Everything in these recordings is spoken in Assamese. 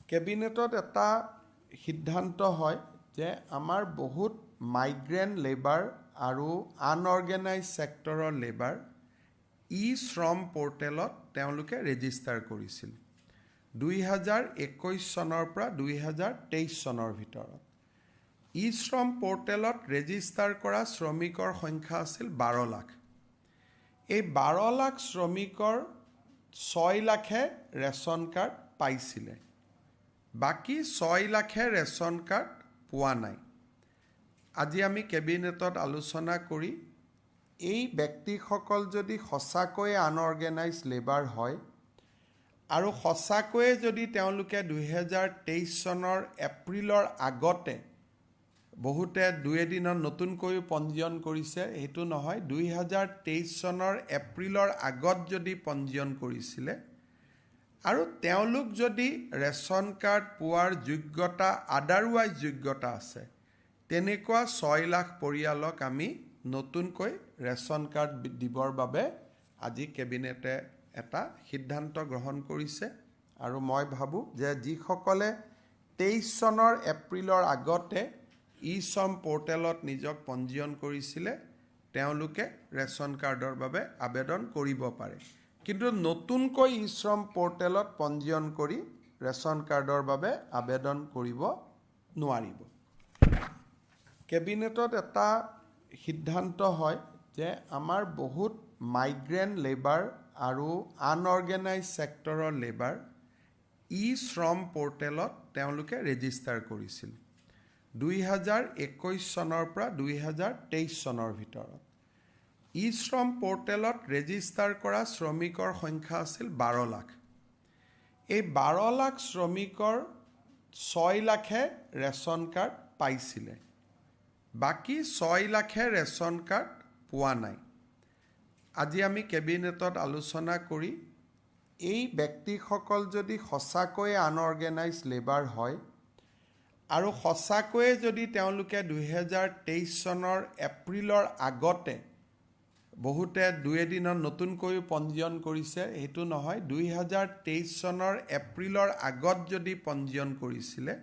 কেবিনেটত এটা সিদ্ধান্ত হয় যে আমাৰ বহুত মাইগ্ৰেণ্ট লেবাৰ আৰু আনঅৰ্গেনাইজ ছেক্টৰৰ লেবাৰ শ্ৰম পৰ্টেলত তেওঁলোকে ৰেজিষ্টাৰ কৰিছিল 2021 চনৰ পৰা 2023 চনৰ ভিতৰত শ্ৰম পৰ্টেলত ৰেজিষ্টাৰ কৰা শ্ৰমিকৰ সংখ্যা আছিল 12 লাখ। এই 12 লাখ শ্ৰমিকৰ 6 লাখে ৰেচন কাৰ্ড পাইছিলে, বাকী 6 লাখে ৰেচন কাৰ্ড পোৱা নাই। আজি আমি কেবিনেটত আলোচনা কৰি এই ব্যক্তিসকল যদি সঁচাকৈয়ে আনঅৰ্গেনাইজ লেবাৰ হয় আৰু সঁচাকৈয়ে যদি তেওঁলোকে 2023 চনৰ এপ্ৰিলৰ আগতে বহুতে 2 এদিনত নতুনকৈ পঞ্জীয়ন কৰিছে, সেইটো নহয়, 2023 চনৰ এপ্ৰিলৰ আগত যদি পঞ্জীয়ন কৰিছিলে আৰু তেওঁলোক যদি ৰেচন কাৰ্ড পোৱাৰ যোগ্যতা আদাৰৱাইজ যোগ্যতা আছে, তেনেকুৱা 6 লাখ পৰিয়ালক আমি নতুনকৈ ৰেচন কাৰ্ড দিবৰ বাবে আজি কেবিনেটে এটা সিদ্ধান্ত গ্ৰহণ কৰিছে। আৰু মই ভাবোঁ যে যিসকলে 23 চনৰ এপ্ৰিলৰ আগতে শ্ৰম পৰ্টেলত নিজক পঞ্জীয়ন কৰিছিলে তেওঁলোকে ৰেচন কাৰ্ডৰ বাবে আবেদন কৰিব পাৰে, কিন্তু নতুনকৈ শ্ৰম পৰ্টেলত পঞ্জীয়ন কৰি ৰেচন কাৰ্ডৰ বাবে আবেদন কৰিব নোৱাৰিব। কেবিনেটত এটা সিদ্ধান্ত হয় যে আমাৰ বহুত মাইগ্ৰেণ্ট লেবাৰ আৰু আনঅৰ্গেনাইজ ছেক্টৰৰ লেবাৰ শ্ৰম পৰ্টেলত তেওঁলোকে ৰেজিষ্টাৰ কৰিছিল 2021 চনৰ পৰা 2023 চনৰ ভিতৰত শ্ৰম পৰ্টেলত ৰেজিষ্টাৰ কৰা শ্ৰমিকৰ সংখ্যা আছিল 12 লাখ। এই 12 লাখ শ্ৰমিকৰ 6 লাখে ৰেচন কাৰ্ড পাইছিলে, বাকী 6 লাখে ৰেচন কাৰ্ড পোৱা নাই। আজি আমি কেবিনেটত আলোচনা কৰি এই ব্যক্তিসকল যদি সঁচাকৈয়ে আনঅৰ্গেনাইজ লেবাৰ হয় আৰু সঁচাকৈয়ে যদি তেওঁলোকে 2023 চনৰ এপ্ৰিলৰ আগতে বহুতে 2 এদিনত নতুনকৈ পঞ্জীয়ন কৰিছে, সেইটো নহয়, 2023 চনৰ এপ্ৰিলৰ আগত যদি পঞ্জীয়ন কৰিছিলে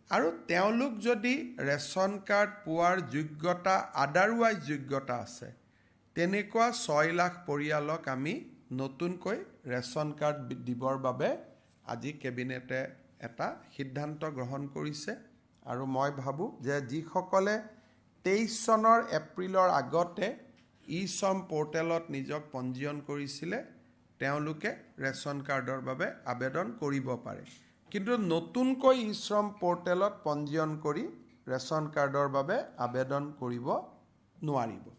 আৰু তেওঁলোক যদি ৰেচন কাৰ্ড পোৱাৰ যোগ্যতা আদাৰৱাইজ যোগ্যতা আছে, তেনেকুৱা 6 লাখ পৰিয়ালক আমি নতুনকৈ ৰেচন কাৰ্ড দিবৰ বাবে আজি কেবিনেটে এটা সিদ্ধান্ত গ্ৰহণ কৰিছে। আৰু মই ভাবোঁ যে যিসকলে 23 চনৰ এপ্ৰিলৰ আগতে শ্ৰম পৰ্টেলত নিজক পঞ্জীয়ন কৰিছিলে তেওঁলোকে ৰেচন কাৰ্ডৰ বাবে আবেদন কৰিব পাৰে, কিন্তু নতুনকৈ শ্ৰম পৰ্টেলত পঞ্জীয়ন কৰি ৰেচন কাৰ্ডৰ বাবে আবেদন কৰিব নোৱাৰিব।